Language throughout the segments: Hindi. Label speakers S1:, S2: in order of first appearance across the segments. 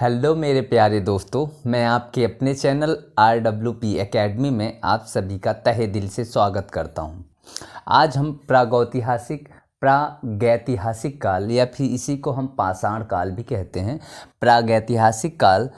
S1: हेलो मेरे प्यारे दोस्तों, मैं आपके अपने चैनल RWP एकेडमी में आप सभी का तहे दिल से स्वागत करता हूं। आज हम प्रागैतिहासिक काल या फिर इसी को हम पाषाण काल भी कहते हैं। प्रागैतिहासिक काल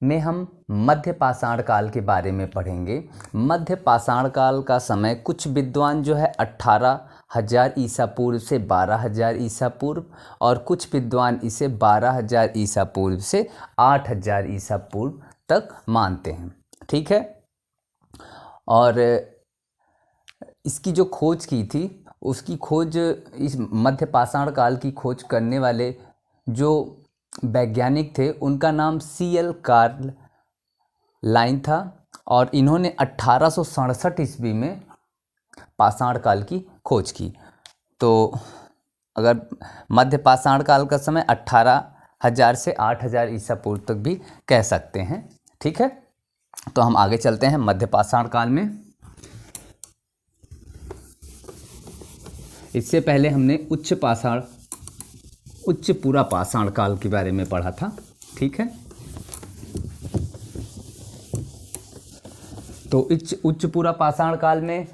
S1: में हम मध्य पाषाण काल के बारे में पढ़ेंगे। मध्य पाषाण काल का समय कुछ विद्वान जो है 18,000 ईसा पूर्व से 12,000 ईसा पूर्व और कुछ विद्वान इसे 12,000 ईसा पूर्व से 8,000 ईसा पूर्व तक मानते हैं। ठीक है। और इसकी जो खोज की थी, उसकी खोज, इस मध्य पाषाण काल की खोज करने वाले जो वैज्ञानिक थे उनका नाम C.L. कार्लाइन था और इन्होंने 1867 ईस्वी में पाषाण काल की खोज की। तो अगर मध्य पाषाण काल का समय 18,000 से 8,000 ईसा पूर्व तक भी कह सकते हैं। ठीक है, तो हम आगे चलते हैं मध्य पाषाण काल में। इससे पहले हमने उच्च पूरा पाषाण काल के बारे में पढ़ा था। ठीक है, तो उच्च पूरा पाषाण काल में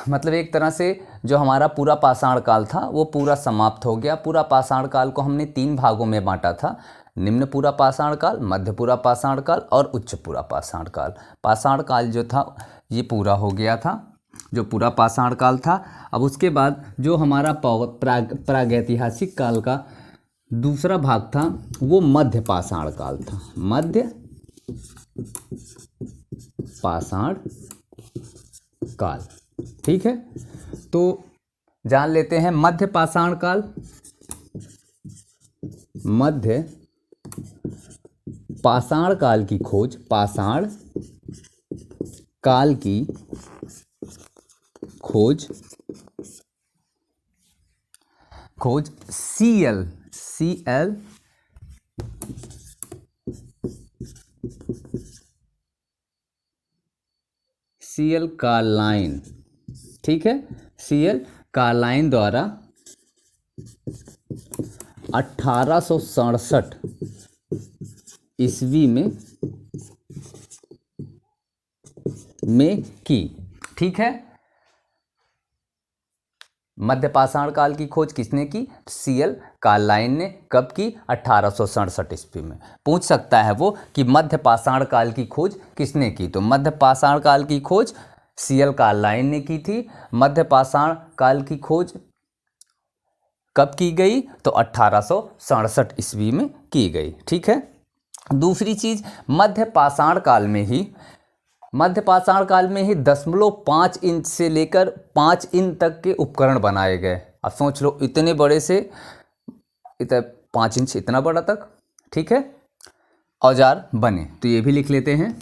S1: मतलब एक तरह से जो हमारा पूरा पाषाण काल था वो पूरा समाप्त हो गया। पूरा पाषाण काल को हमने 3 भागों में बांटा था: निम्न पूरा पाषाण काल, मध्य पूरा पाषाण काल और उच्च पूरा पाषाण काल। पाषाण काल जो था ये पूरा हो गया था, जो पूरा पाषाण काल था। अब उसके बाद जो हमारा प्रागैतिहासिक काल का दूसरा भाग था वो मध्य पाषाण काल था। मध्य पाषाण काल। ठीक है, तो जान लेते हैं मध्य पाषाण काल। मध्य पाषाण काल की खोज, पाषाण काल की खोज C.L. कार्लाइन, ठीक है, C.L. कार्लाइन द्वारा 1867 ईस्वी में की। ठीक है, मध्य पाषाण काल की खोज किसने की? C.L. कार्लाइन ने। कब की? 1867 ईस्वी में। पूछ सकता है वो कि मध्य पाषाण काल की खोज किसने की, तो मध्य पाषाण काल की खोज C.L. कार्लाइन ने की थी। मध्य पाषाण काल की खोज कब की गई? तो 1867 ईस्वी में की गई। ठीक है, दूसरी चीज, मध्य पाषाण काल में ही 0.5 इंच से लेकर 5 इंच तक के उपकरण बनाए गए। अब सोच लो, इतने बड़े से 5 इंच इतना बड़ा तक, ठीक है, औजार बने। तो ये भी लिख लेते हैं।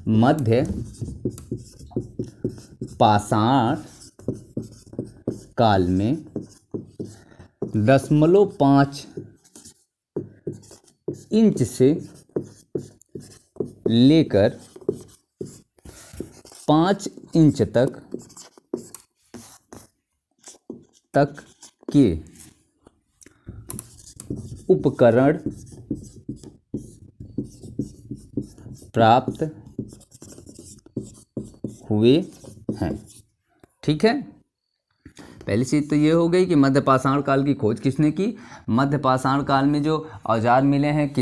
S1: मध्य पाषाण काल में 0.5 इंच से लेकर 5 इंच तक के उपकरण प्राप्त हुए हैं। ठीक है, पहली चीज तो ये हो गई कि मध्य पाषाण काल की खोज किसने की। मध्य पाषाण काल में जो औजार मिले हैं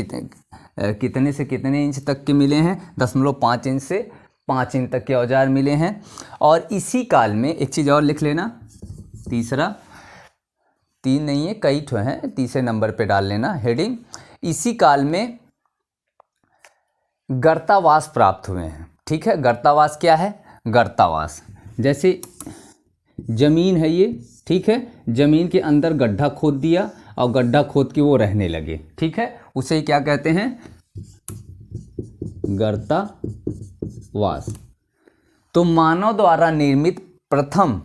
S1: कितने से कितने इंच तक के मिले हैं? 0.5 इंच से 5 इंच तक के औजार मिले हैं। और इसी काल में एक चीज़ और लिख लेना, तीसरा, 3 नहीं है, कई ठो हैं, तीसरे नंबर पे डाल लेना हेडिंग। इसी काल में गर्तावास प्राप्त हुए हैं। ठीक है, गर्तावास क्या है? गर्तावास जैसे जमीन है ये, ठीक है, जमीन के अंदर गड्ढा खोद दिया और गड्ढा खोद के वो रहने लगे। ठीक है, उसे क्या कहते हैं? गर्तावास। तो मानव द्वारा निर्मित प्रथम,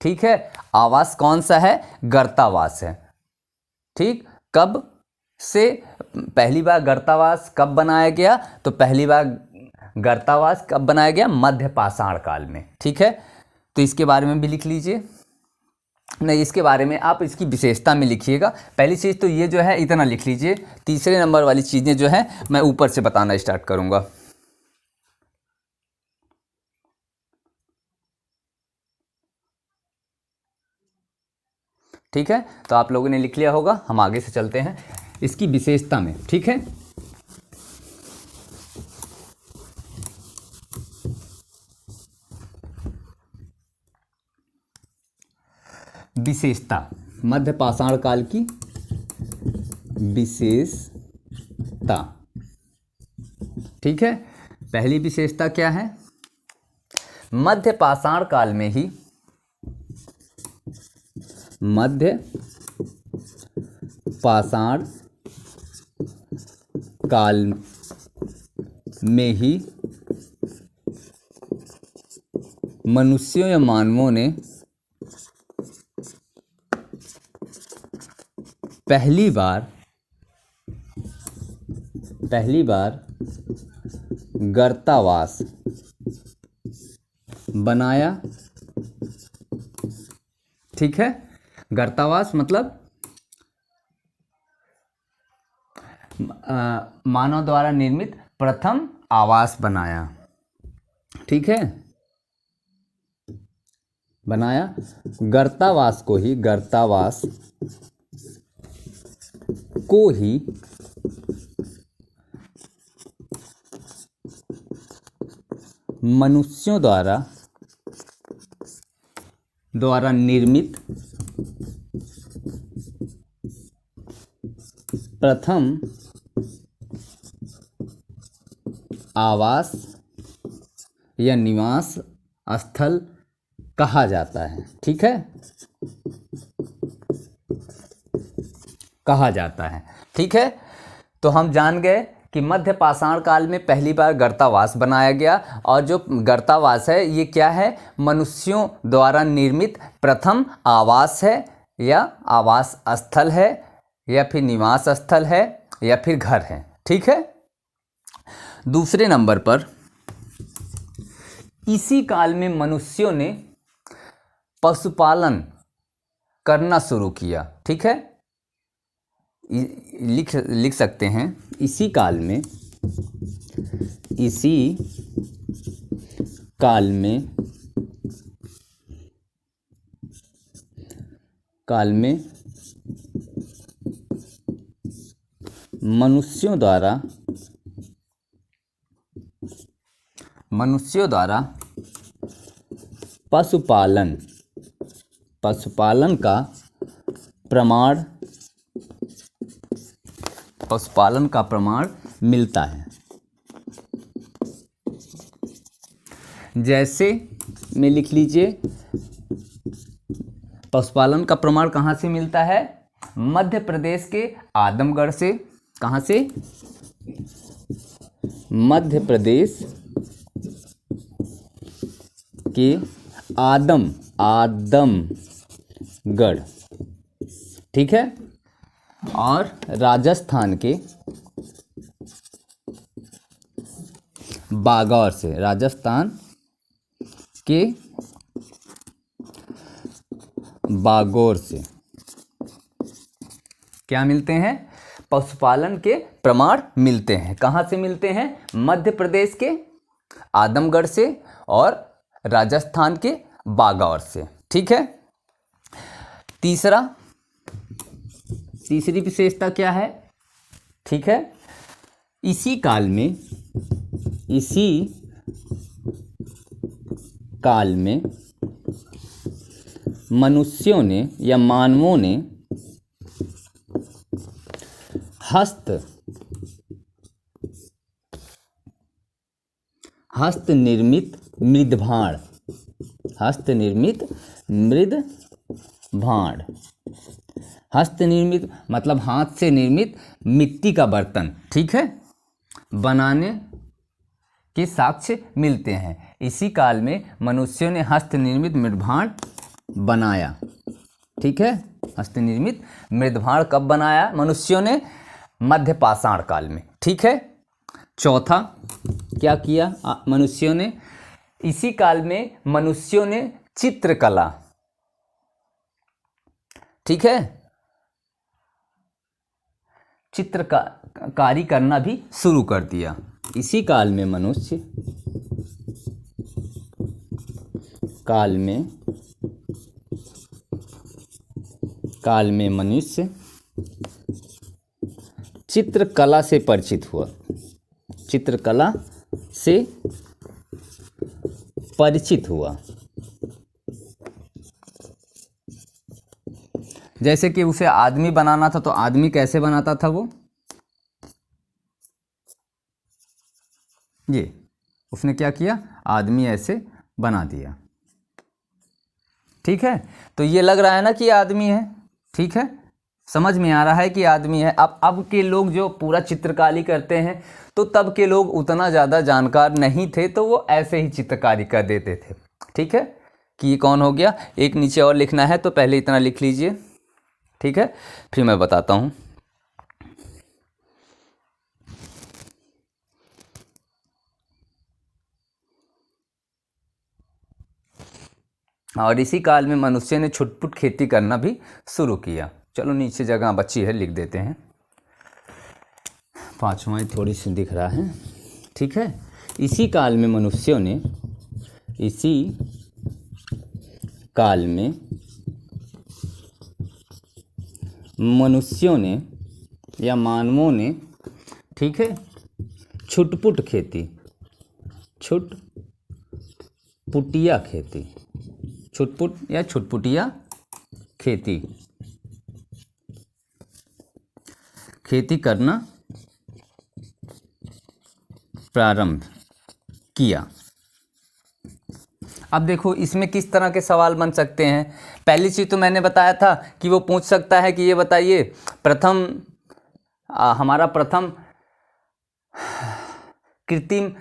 S1: ठीक है, आवास कौन सा है? गर्तावास है। ठीक, कब से पहली बार गर्तावास कब बनाया गया? तो पहली बार गर्तावास कब बनाया गया? मध्य पाषाण काल में। ठीक है, तो इसके बारे में भी लिख लीजिए। नहीं, इसके बारे में आप इसकी विशेषता में लिखिएगा। पहली चीज़ तो ये जो है इतना लिख लीजिए। तीसरे नंबर वाली चीज़ें जो है मैं ऊपर से बताना स्टार्ट करूँगा। ठीक है, तो आप लोगों ने लिख लिया होगा, हम आगे से चलते हैं इसकी विशेषता में। ठीक है, विशेषता, मध्य पाषाण काल की विशेषता। ठीक है, पहली विशेषता क्या है? मध्य पाषाण काल में ही, मध्य पाषाण काल में ही मनुष्यों या मानवों ने पहली बार गर्तावास बनाया। ठीक है, गर्तावास मतलब मानव द्वारा निर्मित प्रथम आवास बनाया। ठीक है, बनाया। गर्तावास को ही मनुष्यों द्वारा निर्मित प्रथम आवास या निवास स्थल कहा जाता है। ठीक है, कहा जाता है। ठीक है, तो हम जान गए कि मध्य पाषाण काल में पहली बार गर्तावास बनाया गया, और जो गर्तावास है ये क्या है? मनुष्यों द्वारा निर्मित प्रथम आवास है, या आवास स्थल है, या फिर निवास स्थल है, या फिर घर है। ठीक है, दूसरे नंबर पर इसी काल में मनुष्यों ने पशुपालन करना शुरू किया। ठीक है, लिख सकते हैं इसी काल में मनुष्यों द्वारा पशुपालन का प्रमाण मिलता है। जैसे में लिख लीजिए, पशुपालन का प्रमाण कहाँ से मिलता है? मध्य प्रदेश के आदमगढ़ से। कहाँ से? मध्य प्रदेश के आदमगढ़। ठीक है, और राजस्थान के बागौर से। राजस्थान के बागौर से क्या मिलते हैं? पशुपालन के प्रमाण मिलते हैं। कहाँ से मिलते हैं? मध्य प्रदेश के आदमगढ़ से और राजस्थान के बागौर से। ठीक है, तीसरी विशेषता क्या है? ठीक है, इसी काल में मनुष्यों ने या मानवों ने हस्तनिर्मित मतलब हाथ से निर्मित मिट्टी का बर्तन। ठीक है, बनाने के साक्ष्य मिलते हैं। इसी काल में मनुष्यों ने हस्तनिर्मित मृदभांड बनाया। ठीक है, हस्तनिर्मित मृदभांड कब बनाया मनुष्यों ने? मध्य पाषाण काल में। ठीक है, चौथा क्या किया मनुष्यों ने? इसी काल में मनुष्यों ने चित्रकला ठीक है, चित्रकारी करना भी शुरू कर दिया। इसी काल में मनुष्य मनुष्य चित्रकला से परिचित हुआ, चित्रकला से परिचित हुआ। जैसे कि उसे आदमी बनाना था तो आदमी कैसे बनाता था वो, ये उसने क्या किया, आदमी ऐसे बना दिया। ठीक है, तो ये लग रहा है ना कि आदमी है। ठीक है, समझ में आ रहा है कि आदमी है। अब के लोग जो पूरा चित्रकारी करते हैं, तो तब के लोग उतना ज़्यादा जानकार नहीं थे, तो वो ऐसे ही चित्रकारी कर देते थे। ठीक है, कि ये कौन हो गया। एक नीचे और लिखना है तो पहले इतना लिख लीजिए। ठीक है, फिर मैं बताता हूँ। और इसी काल में मनुष्य ने छुटपुट खेती करना भी शुरू किया। चलो नीचे जगह बची है लिख देते हैं, पांचवा थोड़ी सी दिख रहा है। ठीक है, इसी काल में मनुष्यों ने, इसी काल में मनुष्यों ने या मानवों ने, ठीक है, छुटपुट खेती, छुटपुटिया खेती, छुटपुट या छुटपुटिया खेती करना प्रारंभ किया। अब देखो इसमें किस तरह के सवाल बन सकते हैं। पहली चीज़ तो मैंने बताया था कि वो पूछ सकता है कि ये बताइए हमारा प्रथम कृत्रिम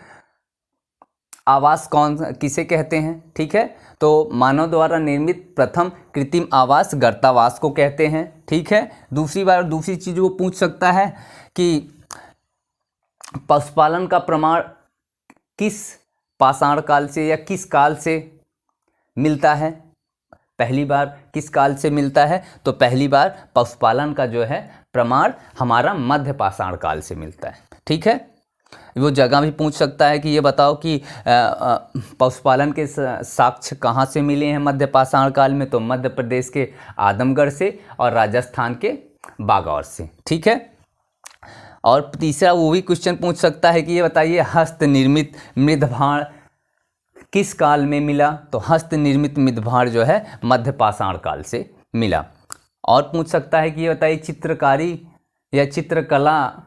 S1: आवास किसे कहते हैं। ठीक है, तो मानव द्वारा निर्मित प्रथम कृत्रिम आवास गर्तावास को कहते हैं। ठीक है, दूसरी चीज़ वो पूछ सकता है कि पशुपालन का प्रमाण किस पाषाण काल से या किस काल से मिलता है। पहली बार किस काल से मिलता है, तो पहली बार पशुपालन का जो है प्रमाण हमारा मध्य पाषाण काल से मिलता है। ठीक है, वो जगह भी पूछ सकता है कि ये बताओ कि पशुपालन के साक्ष्य कहाँ से मिले हैं मध्य पाषाण काल में, तो मध्य प्रदेश के आदमगढ़ से और राजस्थान के बागौर से। ठीक है, और तीसरा वो भी क्वेश्चन पूछ सकता है कि ये बताइए हस्त निर्मित मृदभाण किस काल में मिला, तो हस्त निर्मित मृदभाण जो है मध्य पाषाण काल से मिला। और पूछ सकता है कि ये बताइए चित्रकारी या चित्रकला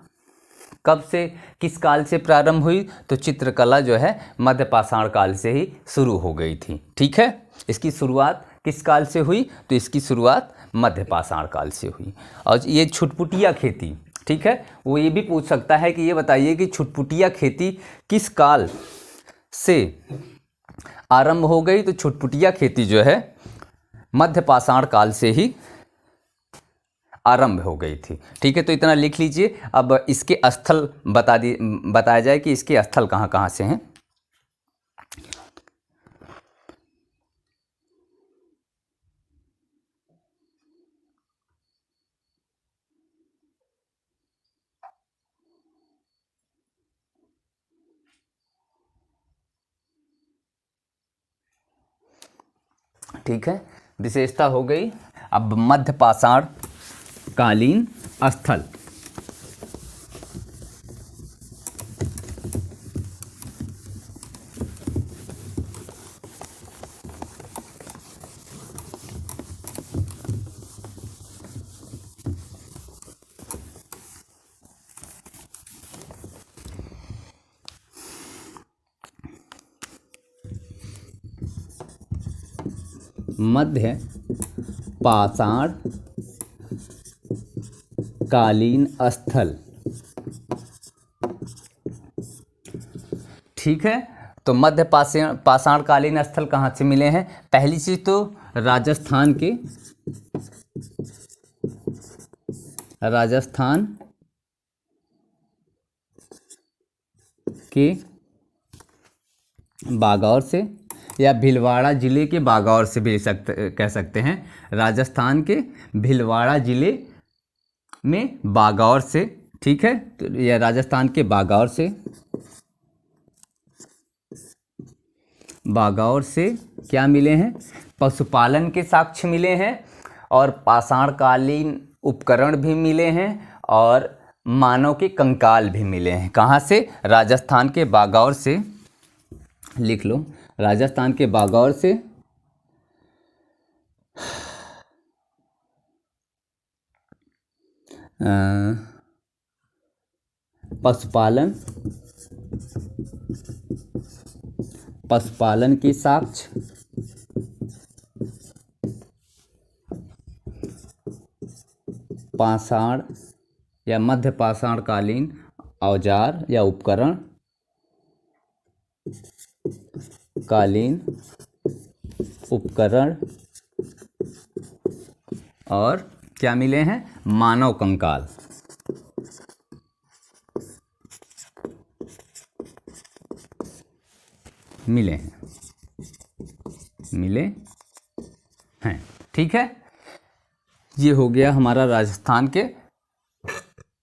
S1: कब से किस काल से प्रारंभ हुई, तो चित्रकला जो है मध्य पाषाण काल से ही शुरू हो गई थी। ठीक है, इसकी शुरुआत किस काल से हुई, तो इसकी शुरुआत मध्य पाषाण काल से हुई। और ये छुटपुटिया खेती, ठीक है, वो ये भी पूछ सकता है कि ये बताइए कि छुटपुटिया खेती किस काल से आरंभ हो गई, तो छुटपुटिया खेती जो है मध्य पाषाण काल से ही आरंभ हो गई थी। ठीक है, तो इतना लिख लीजिए। अब इसके स्थल बताया जाए कि इसके स्थल कहाँ कहाँ से हैं। ठीक है, विशेषता हो गई। अब मध्य पाषाण कालीन स्थल, मध्य पाषाण कालीन स्थल। ठीक है, तो मध्य पाषाण कालीन स्थल कहाँ से मिले हैं। पहली चीज तो राजस्थान के बागौर से, या भीलवाड़ा ज़िले के बागौर से भी कह सकते हैं। राजस्थान के भीलवाड़ा ज़िले में बागौर से, ठीक है, तो या राजस्थान के बागौर से क्या मिले हैं? पशुपालन के साक्ष्य मिले हैं और पाषाणकालीन उपकरण भी मिले हैं और मानव के कंकाल भी मिले हैं। कहाँ से? राजस्थान के बागौर से। लिख लो, राजस्थान के बागौर से पशुपालन के साक्ष्य, पाषाण या मध्य पाषाणकालीन औजार या उपकरण, और क्या मिले हैं? मानव कंकाल। मिले हैं, ठीक है। ये हो गया हमारा राजस्थान के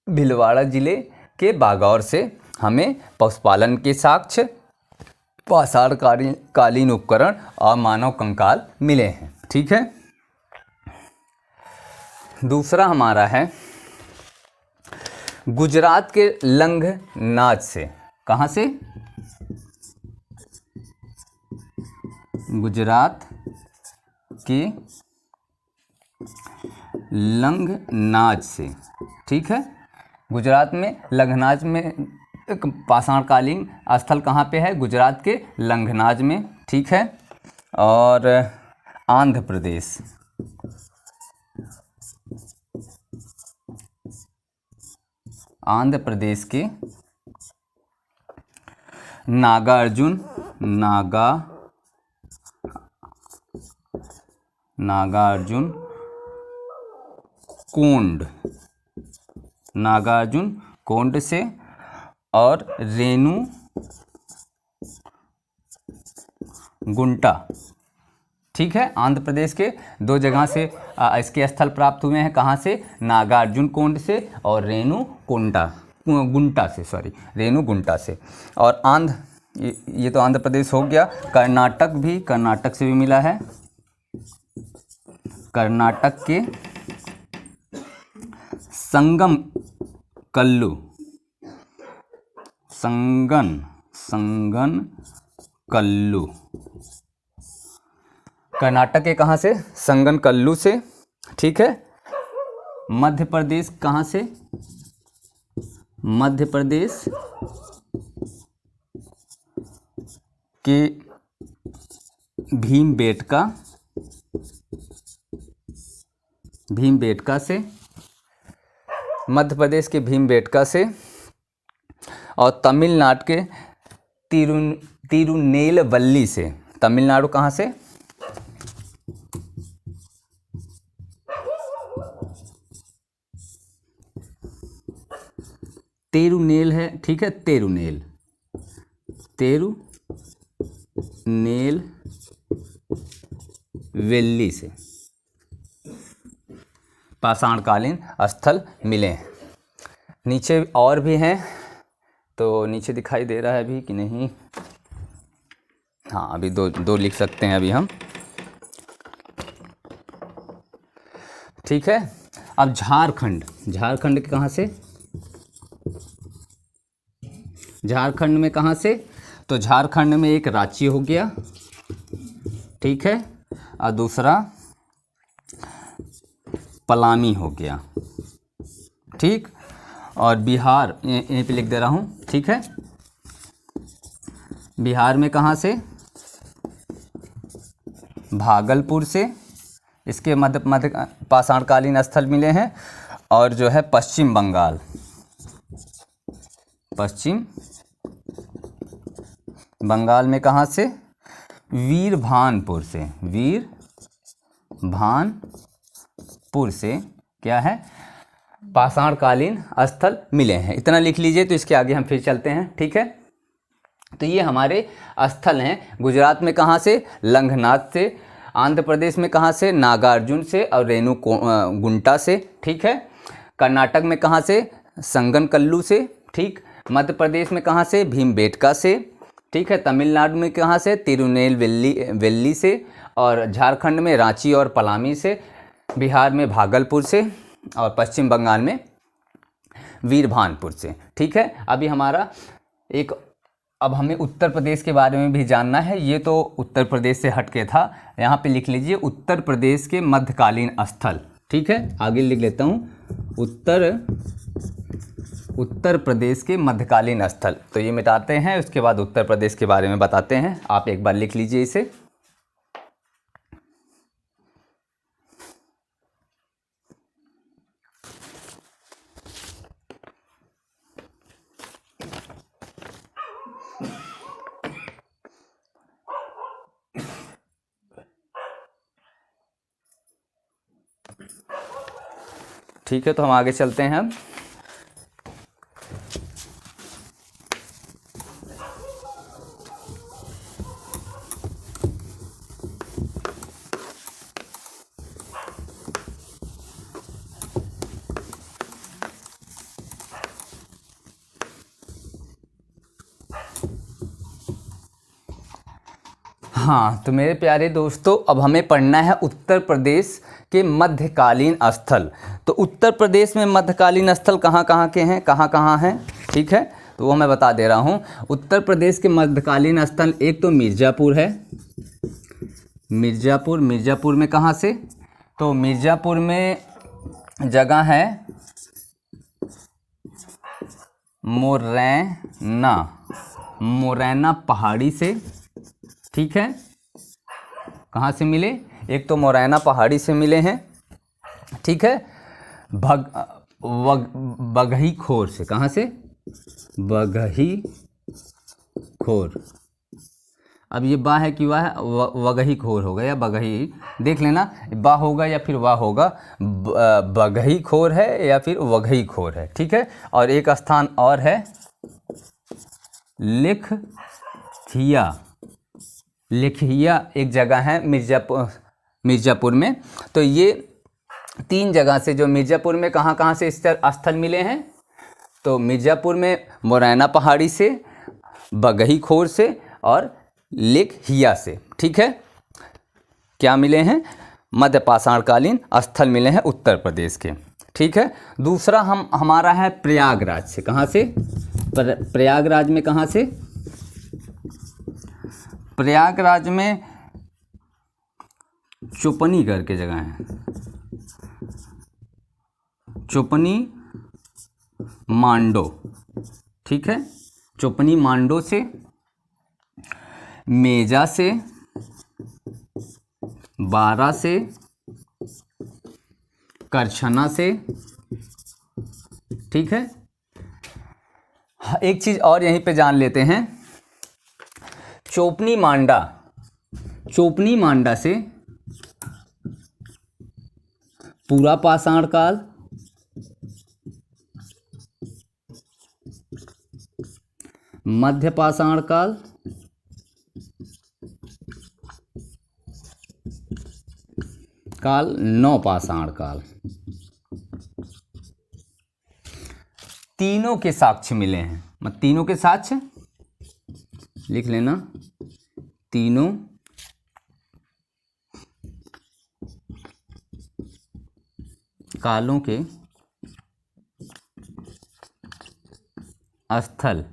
S1: भीलवाड़ा जिले के बागौर से हमें पशुपालन के साक्ष्य, पाषाणकालीन उपकरण और मानव कंकाल मिले हैं, ठीक है। दूसरा हमारा है गुजरात के लंघनाज से। कहाँ से? गुजरात के लंघनाज से, ठीक है। गुजरात में लंघनाज में एक पाषाणकालीन स्थल कहाँ पे है? गुजरात के लंघनाज में, ठीक है। और आंध्र प्रदेश के नागार्जुन कोंड से और रेणुगुंटा, ठीक है। आंध्र प्रदेश के दो जगह से इसके स्थल प्राप्त हुए हैं। कहाँ से? नागार्जुन कोंड से और रेणुगुंटा से। और ये तो आंध्र प्रदेश हो गया। कर्नाटक से भी मिला है। कर्नाटक के संगम कल्लू, कर्नाटक के कहाँ से? संगन कल्लू से, ठीक है। मध्य प्रदेश कहाँ से? मध्य प्रदेश के भीमबेटका से, मध्य प्रदेश के भीमबेटका से। और तमिलनाडु के तिरुनेलवल्ली से। तमिलनाडु कहाँ से? तेरुनेल है, ठीक है। तेरुनेलवेली से पाषाणकालीन स्थल मिले हैं। नीचे और भी हैं, तो नीचे दिखाई दे रहा है अभी कि नहीं? हाँ, अभी दो लिख सकते हैं अभी हम, ठीक है। अब झारखंड के कहाँ से? झारखंड में कहाँ से? तो झारखंड में एक रांची हो गया, ठीक है, और दूसरा पलानी हो गया, ठीक। और बिहार यहीं पे लिख दे रहा हूँ, ठीक है। बिहार में कहाँ से? भागलपुर से। इसके मध्य पाषाणकालीन स्थल मिले हैं। और जो है पश्चिम बंगाल में कहाँ से? वीरभानपुर से क्या है? पाषाणकालीन स्थल मिले हैं। इतना लिख लीजिए, तो इसके आगे हम फिर चलते हैं, ठीक है। तो ये हमारे स्थल हैं। गुजरात में कहाँ से? लंघनाथ से। आंध्र प्रदेश में कहाँ से? नागार्जुन से और रेणुगुंटा से। ठीक है। कर्नाटक में कहाँ से? संगनकल्लू से। ठीक। मध्य प्रदेश में कहाँ से? भीमबेटका से। ठीक है। तमिलनाडु में कहाँ से? तिरुनेलवेली से। और झारखंड में रांची और पलामी से। बिहार में भागलपुर से। और पश्चिम बंगाल में वीरभानपुर से। ठीक है। अभी हमारा अब हमें उत्तर प्रदेश के बारे में भी जानना है। ये तो उत्तर प्रदेश से हटके था। यहाँ पे लिख लीजिए उत्तर प्रदेश के मध्यकालीन स्थल। ठीक है। आगे लिख लेता हूँ उत्तर प्रदेश के मध्यकालीन स्थल। तो ये मिटाते हैं, उसके बाद उत्तर प्रदेश के बारे में बताते हैं। आप एक बार लिख लीजिए इसे। ठीक है। तो हम आगे चलते हैं। हाँ, तो मेरे प्यारे दोस्तों, अब हमें पढ़ना है उत्तर प्रदेश के मध्यकालीन स्थल। तो उत्तर प्रदेश में मध्यकालीन स्थल कहाँ कहाँ के हैं, कहाँ कहाँ हैं? ठीक है। तो वो मैं बता दे रहा हूँ। उत्तर प्रदेश के मध्यकालीन स्थल एक तो मिर्ज़ापुर है। मिर्ज़ापुर में कहाँ से? तो मिर्ज़ापुर में जगह है मोरैना पहाड़ी से। ठीक है। कहाँ से मिले? एक तो मोरैना पहाड़ी से मिले हैं। ठीक है। बगही खोर से। कहाँ से? बगही खोर। अब ये बा है कि वाह है? वगही खोर होगा या बगही, देख लेना, बा होगा या फिर वाह होगा। बगही खोर है या फिर वगही खोर है। ठीक है। और एक स्थान और है लिखिया एक जगह है मिर्ज़ापुर में। तो ये 3 जगह से, जो मिर्ज़ापुर में कहाँ कहाँ से स्थल मिले हैं? तो मिर्ज़ापुर में मोरैना पहाड़ी से, बगही खोर से और लिखिया से। ठीक है। क्या मिले हैं? मध्यपाषाणकालीन स्थल मिले हैं उत्तर प्रदेश के। ठीक है। दूसरा हमारा है प्रयागराज से। कहाँ से? प्रयागराज में कहाँ से? प्रयागराज में चोपनी करके जगह है, चोपनी मांडो। ठीक है। चोपनी मांडो से, मेजा से, बारा से, करछना से। ठीक है। एक चीज़ और यहीं पे जान लेते हैं। चोपनी मांडा से पूरा पाषाण काल, मध्य पाषाण काल, नवपाषाण काल, तीनों के साक्ष्य मिले हैं। तीनों के साक्ष्य लिख लेना। तीनों कालों के स्थल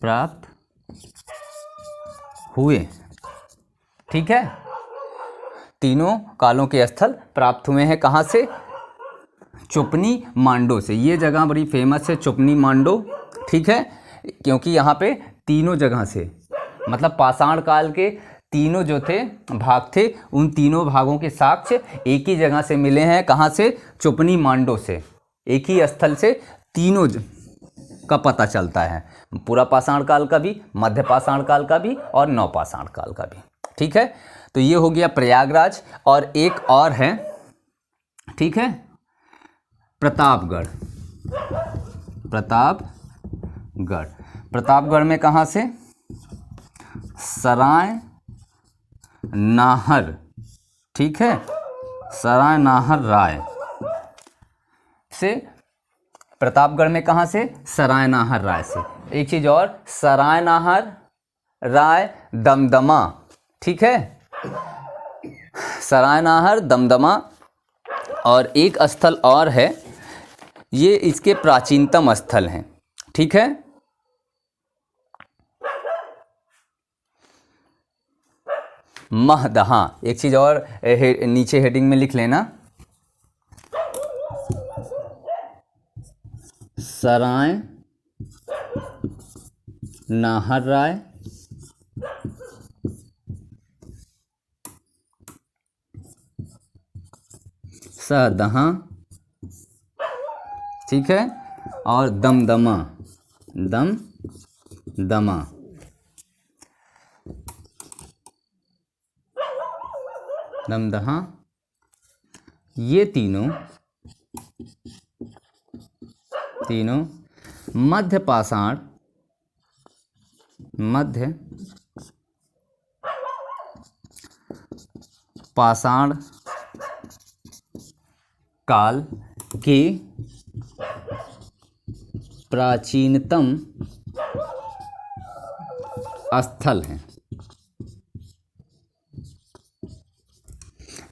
S1: प्राप्त हुए। ठीक है। तीनों कालों के स्थल प्राप्त हुए हैं। कहाँ से? चोपनी मांडो से। ये जगह बड़ी फेमस है, चोपनी मांडो। ठीक है। क्योंकि यहाँ पे तीनों जगह से, मतलब पाषाण काल के तीनों जो थे भाग थे, उन तीनों भागों के साक्ष्य एक ही जगह से मिले हैं। कहाँ से? चोपनी मांडो से। एक ही स्थल से तीनों का पता चलता है, पूरा पाषाण काल का भी, मध्य पाषाण काल का भी और नवपाषाण काल का भी। ठीक है। तो ये हो गया प्रयागराज। और एक और है, ठीक है, प्रतापगढ़। प्रतापगढ़ में कहाँ से? सराय नाहर, ठीक है, सराय नाहर राय से। प्रतापगढ़ में कहाँ से? सराय नाहर राय से। एक चीज़ और, सराय नाहर राय दमदमा, ठीक है, सराय नाहर दमदमा। और एक स्थल और है, ये इसके प्राचीनतम स्थल हैं, ठीक है। महदहा, एक चीज़ और नीचे हेडिंग में लिख लेना, सराय नाहर राय सदहा, ठीक है, और दमदमा, दमदमा। दमदहा, ये तीनों मध्य पाषाण काल के प्राचीनतम स्थल हैं,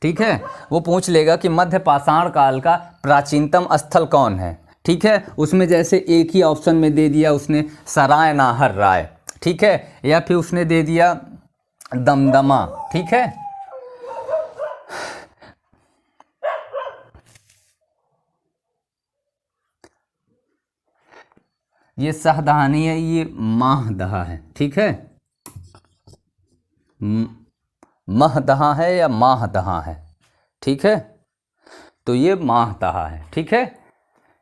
S1: ठीक है। वो पूछ लेगा कि मध्य पाषाण काल का प्राचीनतम स्थल कौन है, ठीक है। उसमें जैसे एक ही ऑप्शन में दे दिया उसने सराय नाहर राय, ठीक है, या फिर उसने दे दिया दमदमा, ठीक है। ये सहदहा नहीं है, ये माहदहा है, ठीक है। महदहा है या माहदहा है, ठीक है। तो ये माहदहा है, ठीक है।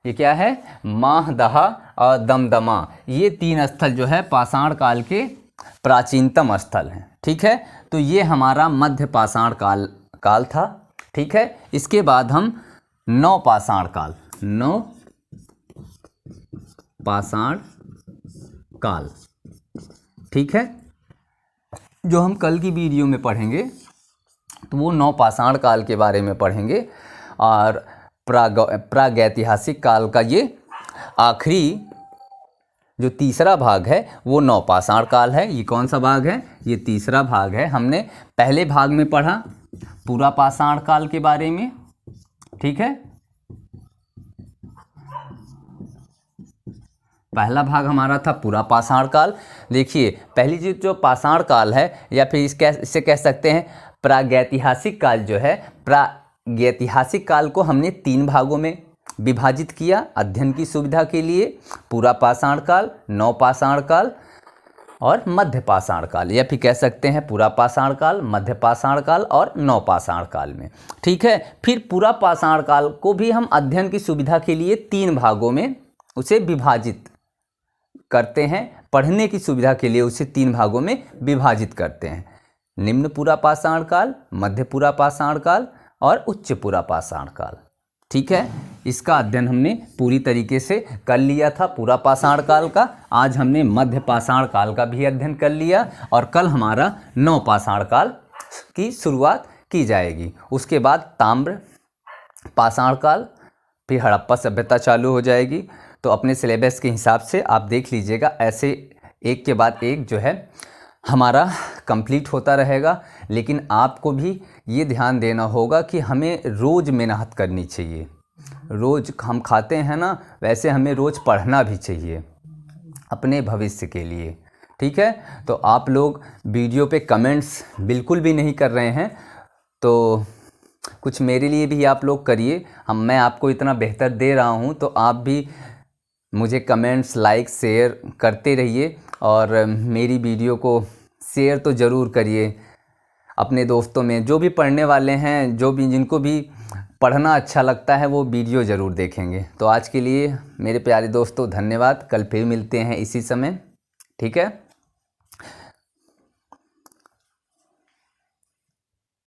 S1: ये क्या है? माहदहा और दमदमा, ये तीन स्थल जो है पाषाण काल के प्राचीनतम स्थल हैं, ठीक है। तो ये हमारा मध्य पाषाण काल था, ठीक है। इसके बाद हम नव पाषाण काल, ठीक है, जो हम कल की वीडियो में पढ़ेंगे। तो वो नव पाषाण काल के बारे में पढ़ेंगे। और प्रागैतिहासिक काल का ये आखिरी जो तीसरा भाग है वो नव पाषाण काल है। ये कौन सा भाग है? ये तीसरा भाग है। हमने पहले भाग में पढ़ा पूरा पाषाण काल के बारे में, ठीक है। पहला भाग हमारा था पूरा पाषाण काल। देखिए, पहली चीज जो पाषाण काल है, या फिर इसे कह सकते हैं प्रागैतिहासिक काल जो है, प्रागैतिहासिक काल को हमने 3 भागों में विभाजित किया अध्ययन की सुविधा के लिए। पूरा पाषाण काल, नव पाषाण काल और मध्य पाषाण काल, या फिर कह सकते हैं पूरा पाषाण काल, मध्य पाषाण काल और नव पाषाण काल में, ठीक है। फिर पूरा पाषाण काल को भी हम अध्ययन की सुविधा के लिए 3 भागों में उसे विभाजित करते हैं। पढ़ने की सुविधा के लिए उसे 3 भागों में विभाजित करते हैं। निम्न पूरा पाषाण काल, मध्य पूरा पाषाण काल और उच्च पूरा पाषाण काल, ठीक है। इसका अध्ययन हमने पूरी तरीके से कर लिया था पूरा पाषाण काल का। आज हमने मध्य पाषाण काल का भी अध्ययन कर लिया और कल हमारा नव पाषाण काल की शुरुआत की जाएगी। उसके बाद ताम्र पाषाण काल, फिर हड़प्पा सभ्यता चालू हो जाएगी। तो अपने सिलेबस के हिसाब से आप देख लीजिएगा, ऐसे एक के बाद एक जो है हमारा कंप्लीट होता रहेगा। लेकिन आपको भी ये ध्यान देना होगा कि हमें रोज़ मेहनत करनी चाहिए। रोज़ हम खाते हैं ना, वैसे हमें रोज़ पढ़ना भी चाहिए अपने भविष्य के लिए, ठीक है। तो आप लोग वीडियो पे कमेंट्स बिल्कुल भी नहीं कर रहे हैं, तो कुछ मेरे लिए भी आप लोग करिए। मैं आपको इतना बेहतर दे रहा हूँ, तो आप भी मुझे कमेंट्स, लाइक, शेयर करते रहिए और मेरी वीडियो को शेयर तो ज़रूर करिए अपने दोस्तों में। जो भी पढ़ने वाले हैं, जो भी जिनको भी पढ़ना अच्छा लगता है, वो वीडियो ज़रूर देखेंगे। तो आज के लिए मेरे प्यारे दोस्तों धन्यवाद। कल फिर मिलते हैं इसी समय, ठीक है।